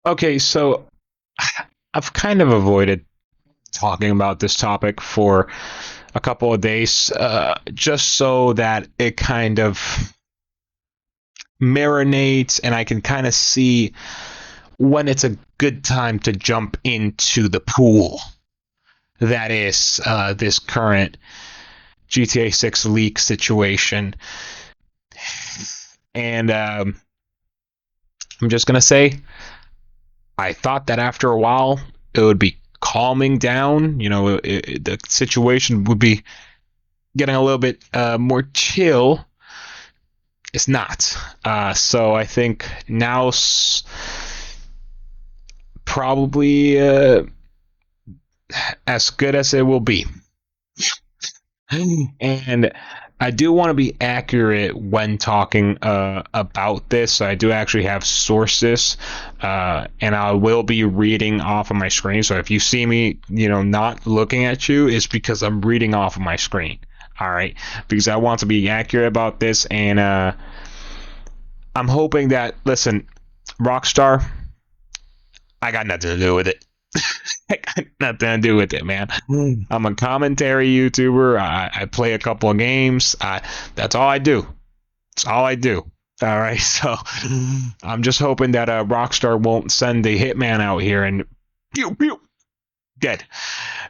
Okay, so I've kind of avoided talking about this topic for a couple of days, just so that it kind of marinates and I can kind of see when it's a good time to jump into the pool that is this current GTA 6 leak situation. And I'm just going to say, I thought that after a while it would be calming down. The situation would be getting a little bit more chill. It's not. So I think now's probably as good as it will be. And I do want to be accurate when talking about this. So I do actually have sources, and I will be reading off of my screen. So if you see me, not looking at you, it's because I'm reading off of my screen. All right, because I want to be accurate about this, and I'm hoping that, listen, Rockstar, I got nothing to do with it. I got nothing to do with it, man. I'm a commentary YouTuber. I play a couple of games. That's all I do. That's all I do. All right, so I'm just hoping that Rockstar won't send a hitman out here and pew pew dead.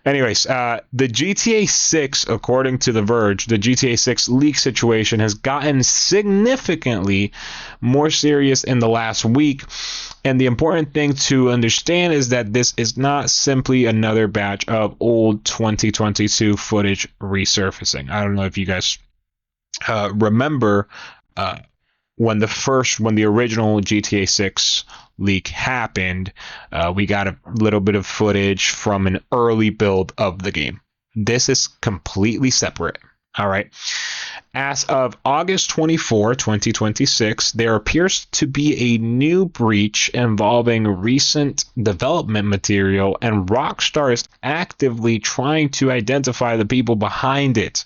Anyways, the GTA 6, according to The Verge, the GTA 6 leak situation has gotten significantly more serious in the last week. And the important thing to understand is that this is not simply another batch of old 2022 footage resurfacing. I don't know if you guys remember uh, when the original GTA 6 leak happened, we got a little bit of footage from an early build of the game. This is completely separate. All right. As of August 24, 2026, there appears to be a new breach involving recent development material, and Rockstar is actively trying to identify the people behind it.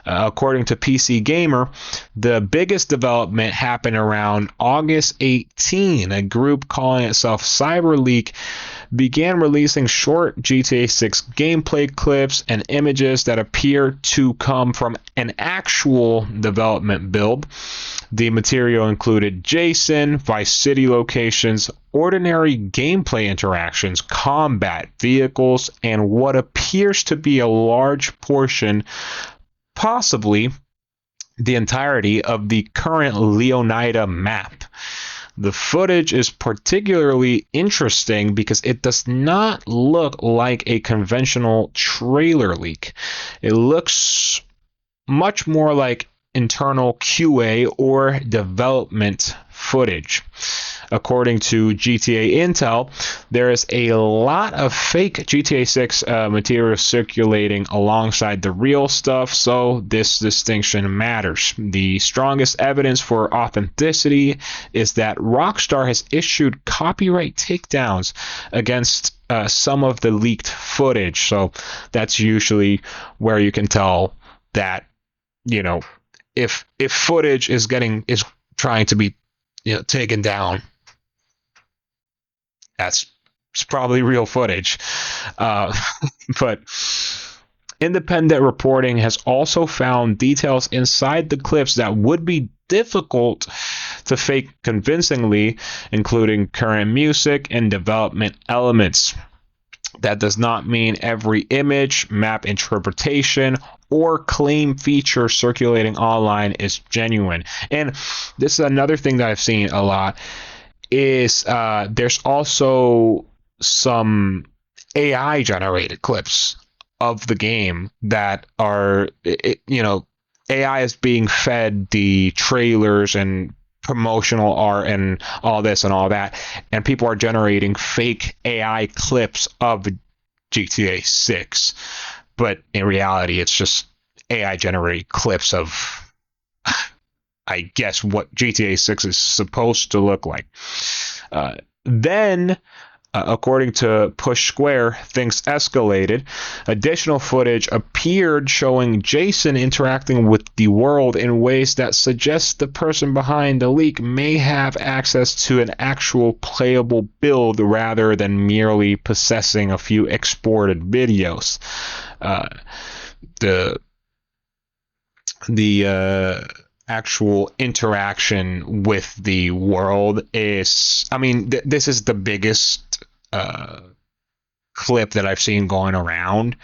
According to PC Gamer, the biggest development happened around August 18. A group calling itself CyberLeak began releasing short GTA 6 gameplay clips and images that appear to come from an actual development build. The material included JSON, Vice City locations, ordinary gameplay interactions, combat, vehicles, and what appears to be a large portion, possibly the entirety, of the current Leonida map. The footage is particularly interesting because it does not look like a conventional trailer leak. It looks much more like internal QA or development footage. According to GTA Intel, there is a lot of fake GTA 6 material circulating alongside the real stuff, so this distinction matters. The strongest evidence for authenticity is that Rockstar has issued copyright takedowns against some of the leaked footage, so that's usually where you can tell that, if footage is trying to be taken down, that's probably real footage. Uh, but independent reporting has also found details inside the clips that would be difficult to fake convincingly, including current music and development elements. That does not mean every image, map interpretation, or claim feature circulating online is genuine. And this is another thing that I've seen a lot is there's also some AI generated clips of the game that are, AI is being fed the trailers and promotional art and all this and all that, and people are generating fake AI clips of GTA 6, but in reality, it's just AI generated clips of, I guess, what GTA 6 is supposed to look like. Then According to Push Square, things escalated. Additional footage appeared showing Jason interacting with the world in ways that suggest the person behind the leak may have access to an actual playable build rather than merely possessing a few exported videos. The actual interaction with the world is, I mean, this is the biggest clip that I've seen going around.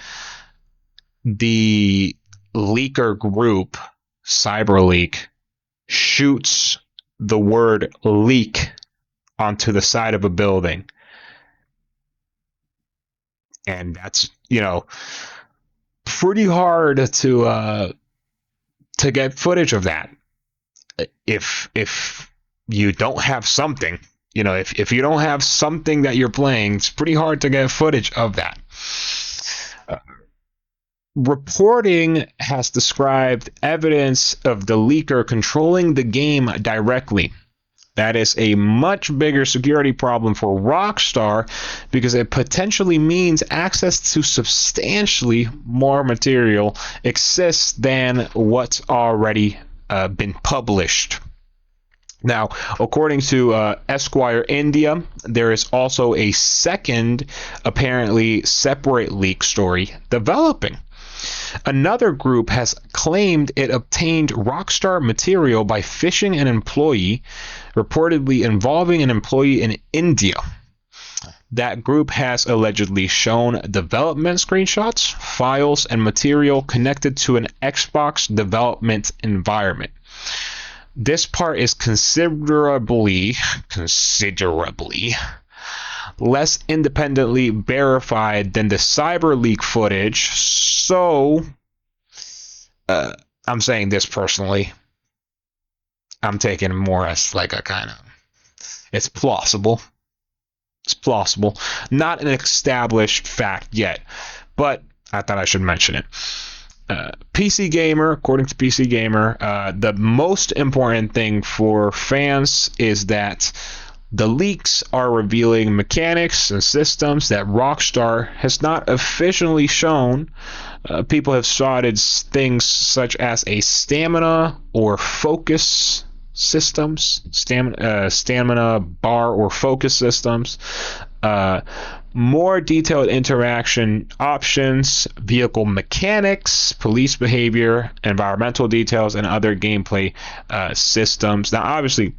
The leaker group, CyberLeak, shoots the word leak onto the side of a building. And that's, pretty hard to get footage of that. If you don't have something, if you don't have something that you're playing, it's pretty hard to get footage of that. Reporting has described evidence of the leaker controlling the game directly. That is a much bigger security problem for Rockstar because it potentially means access to substantially more material exists than what's already been published. Now, according to Esquire India, there is also a second, apparently separate leak story developing. Another group has claimed it obtained Rockstar material by phishing an employee, reportedly involving an employee in India. That group has allegedly shown development screenshots, files, and material connected to an Xbox development environment. This part is considerably less independently verified than the CyberLeak footage, so I'm saying this personally. I'm taking more as like a kind of, it's plausible. It's plausible. Not an established fact yet, but I thought I should mention it. PC Gamer, according to PC Gamer, the most important thing for fans is that the leaks are revealing mechanics and systems that Rockstar has not officially shown. People have spotted things such as a stamina or focus systems, stamina bar or focus systems, more detailed interaction options, vehicle mechanics, police behavior, environmental details, and other gameplay systems. Now, obviously,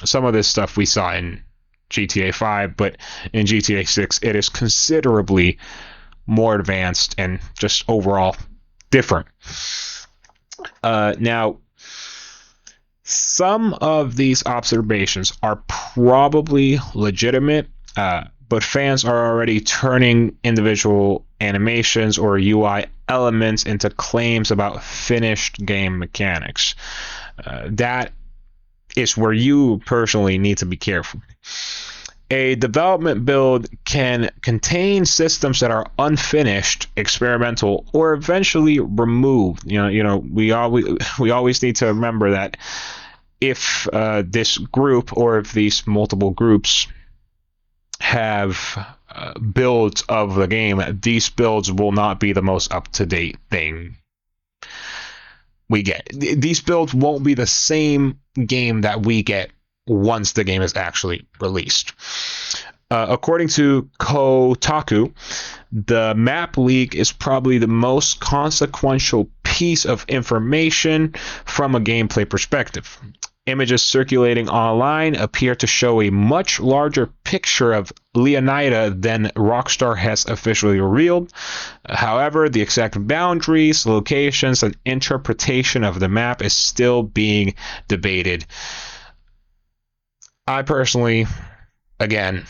some of this stuff we saw in GTA 5, but in GTA 6, it is considerably more advanced and just overall different. Now, some of these observations are probably legitimate, but fans are already turning individual animations or UI elements into claims about finished game mechanics. That is where you personally need to be careful. A development build can contain systems that are unfinished, experimental, or eventually removed. We always need to remember that if this group or if these multiple groups have builds of the game, these builds will not be the most up-to-date thing we get. These builds won't be the same game that we get once the game is actually released. According to Kotaku, the map leak is probably the most consequential piece of information from a gameplay perspective. Images circulating online appear to show a much larger picture of Leonida than Rockstar has officially revealed. However, the exact boundaries, locations, and interpretation of the map is still being debated. I personally, again,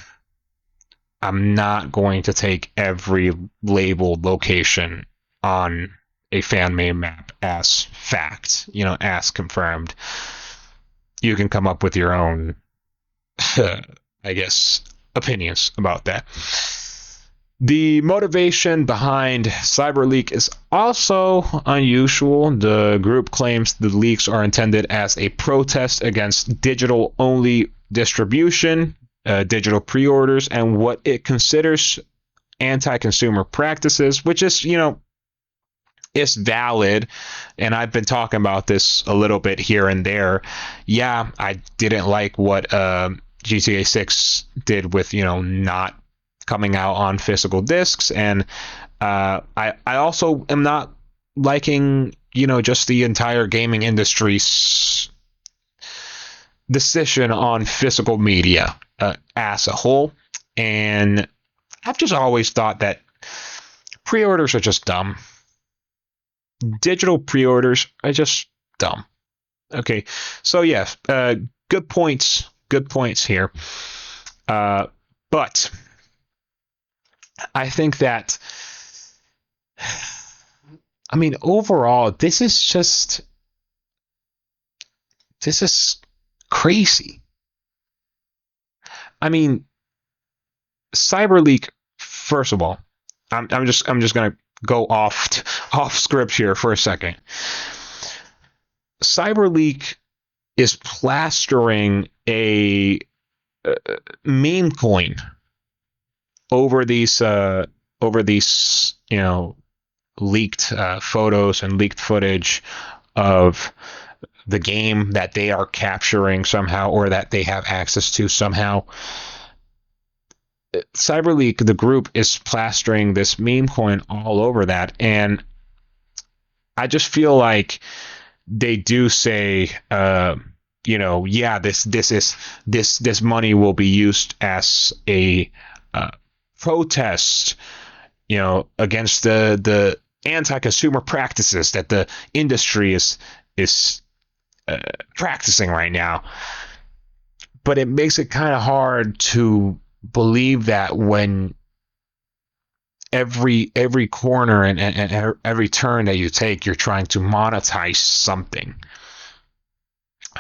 I'm not going to take every labeled location on a fan-made map as fact, as confirmed. You can come up with your own, I guess, opinions about that. The motivation behind CyberLeak is also unusual. The group claims the leaks are intended as a protest against digital-only distribution. digital pre-orders and what it considers anti-consumer practices, which is, is valid. And I've been talking about this a little bit here and there. Yeah, I didn't like what GTA 6 did with, not coming out on physical discs. And I also am not liking, just the entire gaming industry's decision on physical media as a whole. And I've just always thought that pre-orders are just dumb. Digital pre-orders are just dumb. Okay, so yeah, good points. Good points here. But I think that, overall, this is crazy. CyberLeak. First of all, I'm just gonna go off script here for a second. CyberLeak is plastering a meme coin over these leaked photos and leaked footage of the game that they are capturing somehow, or that they have access to somehow. CyberLeak, the group, is plastering this meme coin all over that, and I just feel like they do say, this money will be used as a protest, against the anti-consumer practices that the industry is practicing right now. But it makes it kind of hard to believe that when every corner and every turn that you take, you're trying to monetize something.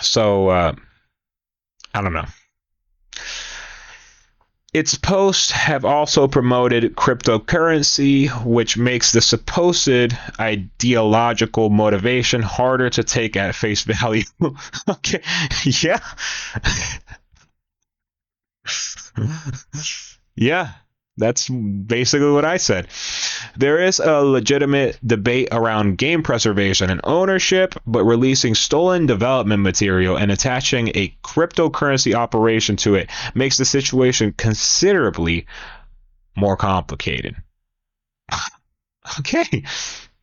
So I don't know. Its posts have also promoted cryptocurrency, which makes the supposed ideological motivation harder to take at face value. Okay, yeah. Yeah, that's basically what I said. There is a legitimate debate around game preservation and ownership, but releasing stolen development material and attaching a cryptocurrency operation to it makes the situation considerably more complicated. Okay,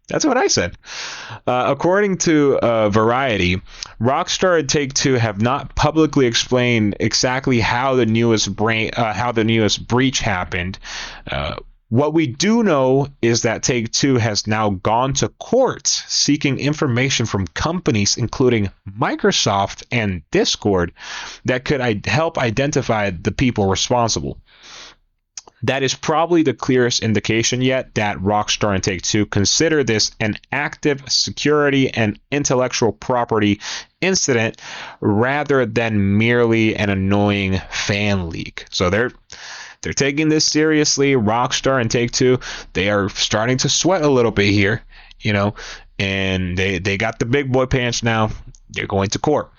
that's what I said. According to Variety, Rockstar and Take-Two have not publicly explained exactly how the newest breach happened. What we do know is that Take-Two has now gone to court seeking information from companies including Microsoft and Discord that could help identify the people responsible. That is probably the clearest indication yet that Rockstar and Take-Two consider this an active security and intellectual property incident rather than merely an annoying fan leak. So they're taking this seriously. Rockstar and Take-Two, they are starting to sweat a little bit here, and they got the big boy pants now. They're going to court.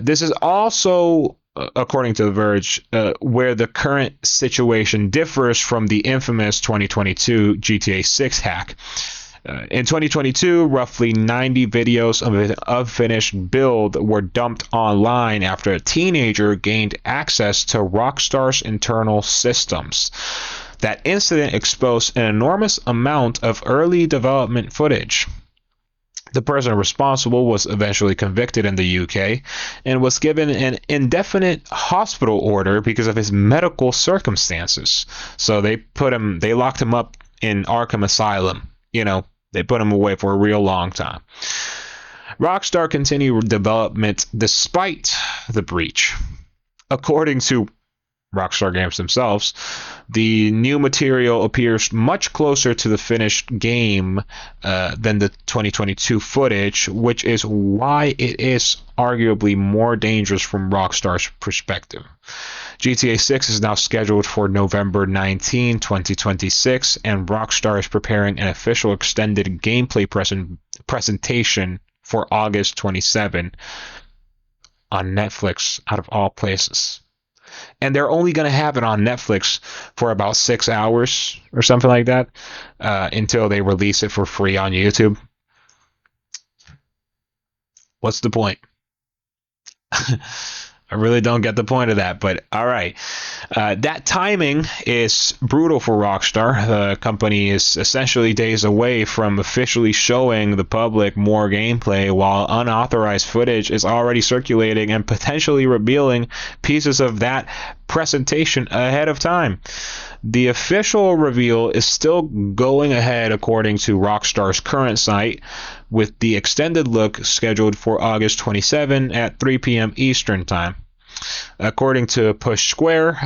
This is also, according to The Verge, where the current situation differs from the infamous 2022 GTA 6 hack. In 2022, roughly 90 videos of an unfinished build were dumped online after a teenager gained access to Rockstar's internal systems. That incident exposed an enormous amount of early development footage. The person responsible was eventually convicted in the UK and was given an indefinite hospital order because of his medical circumstances. So they locked him up in Arkham Asylum. They put him away for a real long time. Rockstar continued development despite the breach. According to Rockstar Games themselves, the new material appears much closer to the finished game than the 2022 footage, which is why it is arguably more dangerous from Rockstar's perspective. GTA 6 is now scheduled for November 19, 2026, and Rockstar is preparing an official extended gameplay presentation for August 27 on Netflix, out of all places. and they're only going to have it on Netflix for about 6 hours or something like that, until they release it for free on YouTube. What's the point? I really don't get the point of that, but all right. That timing is brutal for Rockstar. The company is essentially days away from officially showing the public more gameplay, while unauthorized footage is already circulating and potentially revealing pieces of that presentation ahead of time. The official reveal is still going ahead according to Rockstar's current site, with the extended look scheduled for August 27 at 3 p.m. Eastern Time. According to Push Square,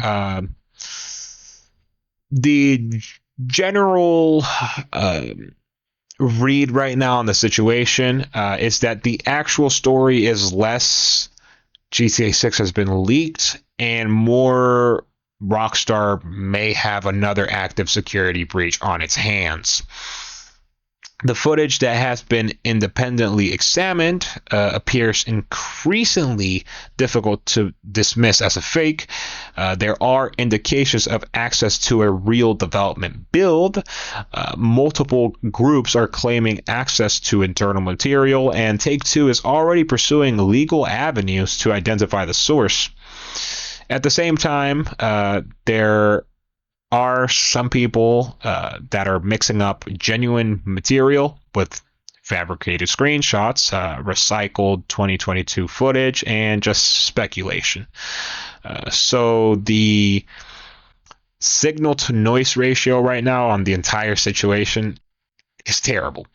the general read right now on the situation is that the actual story is less GTA 6 has been leaked and more Rockstar may have another active security breach on its hands. The footage that has been independently examined appears increasingly difficult to dismiss as a fake. There are indications of access to a real development build. Multiple groups are claiming access to internal material, and Take-Two is already pursuing legal avenues to identify the source. At the same time, there are some people that are mixing up genuine material with fabricated screenshots, recycled 2022 footage, and just speculation. So the signal to noise ratio right now on the entire situation is terrible.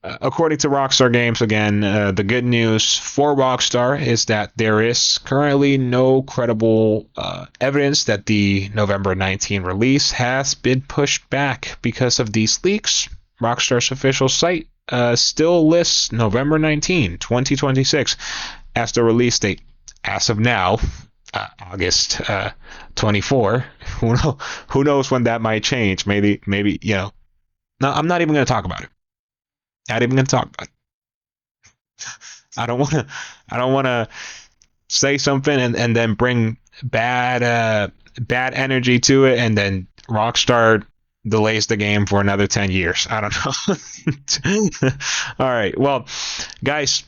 According to Rockstar Games, again, the good news for Rockstar is that there is currently no credible evidence that the November 19 release has been pushed back because of these leaks. Rockstar's official site still lists November 19, 2026 as the release date. As of now, August 24. Who knows when that might change? Maybe, No, I'm not even going to talk about it. Not even gonna talk about it. I don't wanna say something and then bring bad energy to it, and then Rockstar delays the game for another 10 years. I don't know. All right. Well, guys,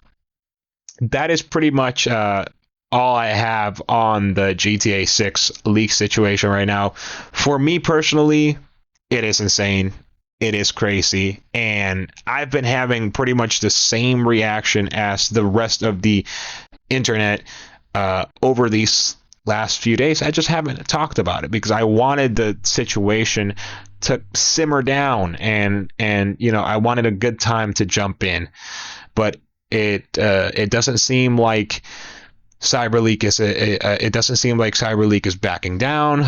that is pretty much all I have on the GTA 6 leak situation right now. For me personally, it is insane. It is crazy, and I've been having pretty much the same reaction as the rest of the internet over these last few days. I just haven't talked about it because I wanted the situation to simmer down, and I wanted a good time to jump in, but it doesn't seem like CyberLeak is it doesn't seem like CyberLeak is backing down.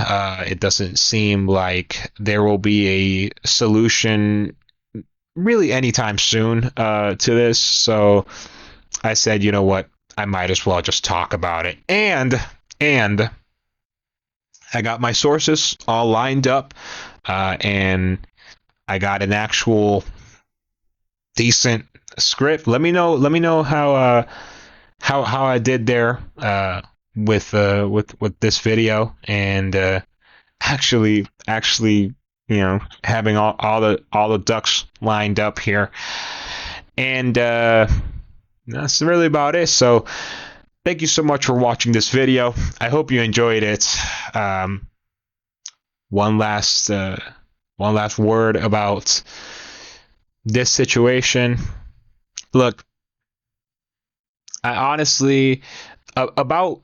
It doesn't seem like there will be a solution really anytime soon to this. So I said, you know what? I might as well just talk about it. And I got my sources all lined up, and I got an actual decent script. Let me know how I did there with this video, and actually having all the ducks lined up here, and that's really about it. So thank you so much for watching this video. I hope you enjoyed it. One last word about this situation. Look, I honestly, about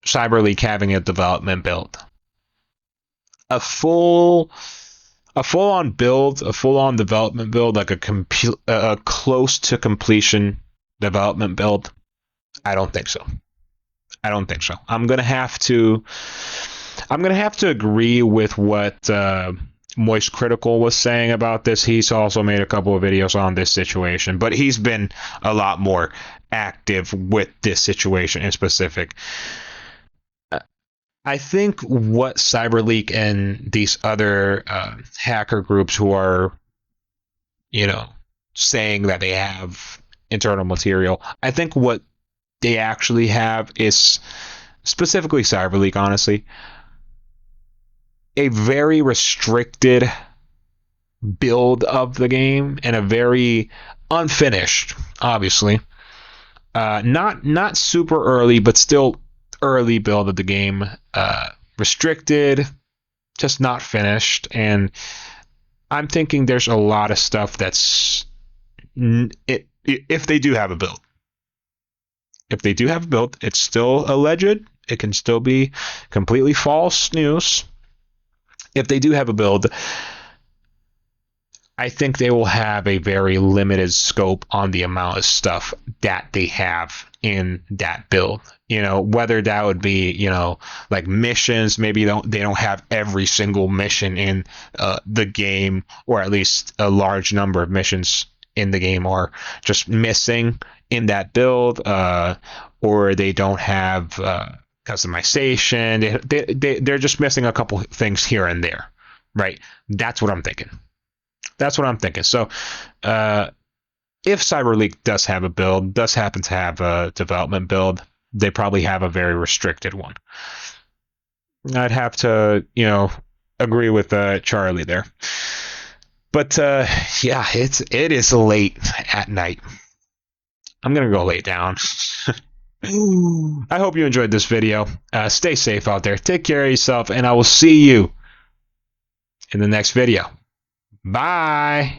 CyberLeak having a development build, a full on build, a full on development build, like a close to completion development build. I don't think so. I'm gonna have to agree with what Moist Critical was saying about this. He's also made a couple of videos on this situation, but he's been a lot more active with this situation in specific. I think what CyberLeak and these other hacker groups who are, saying that they have internal material, I think what they actually have is specifically Cyber League, honestly, a very restricted build of the game and a very unfinished, obviously. Not super early, but still early build of the game. Restricted, just not finished, and I'm thinking there's a lot of stuff that's if they do have a build. If they do have a build, it's still alleged. It can still be completely false news. If they do have a build, I think they will have a very limited scope on the amount of stuff that they have in that build. You know, whether that would be, you know, like missions, maybe they don't have every single mission in the game, or at least a large number of missions in the game are just missing in that build, or they don't have customization. They're just missing a couple things here and there, right? That's what I'm thinking. That's what I'm thinking. So, if Cyber League does have a build, does happen to have a development build, they probably have a very restricted one. I'd have to, you know, agree with Charlie there. But yeah, it is late at night. I'm gonna go lay down. I hope you enjoyed this video. Stay safe out there. Take care of yourself, and I will see you in the next video. Bye.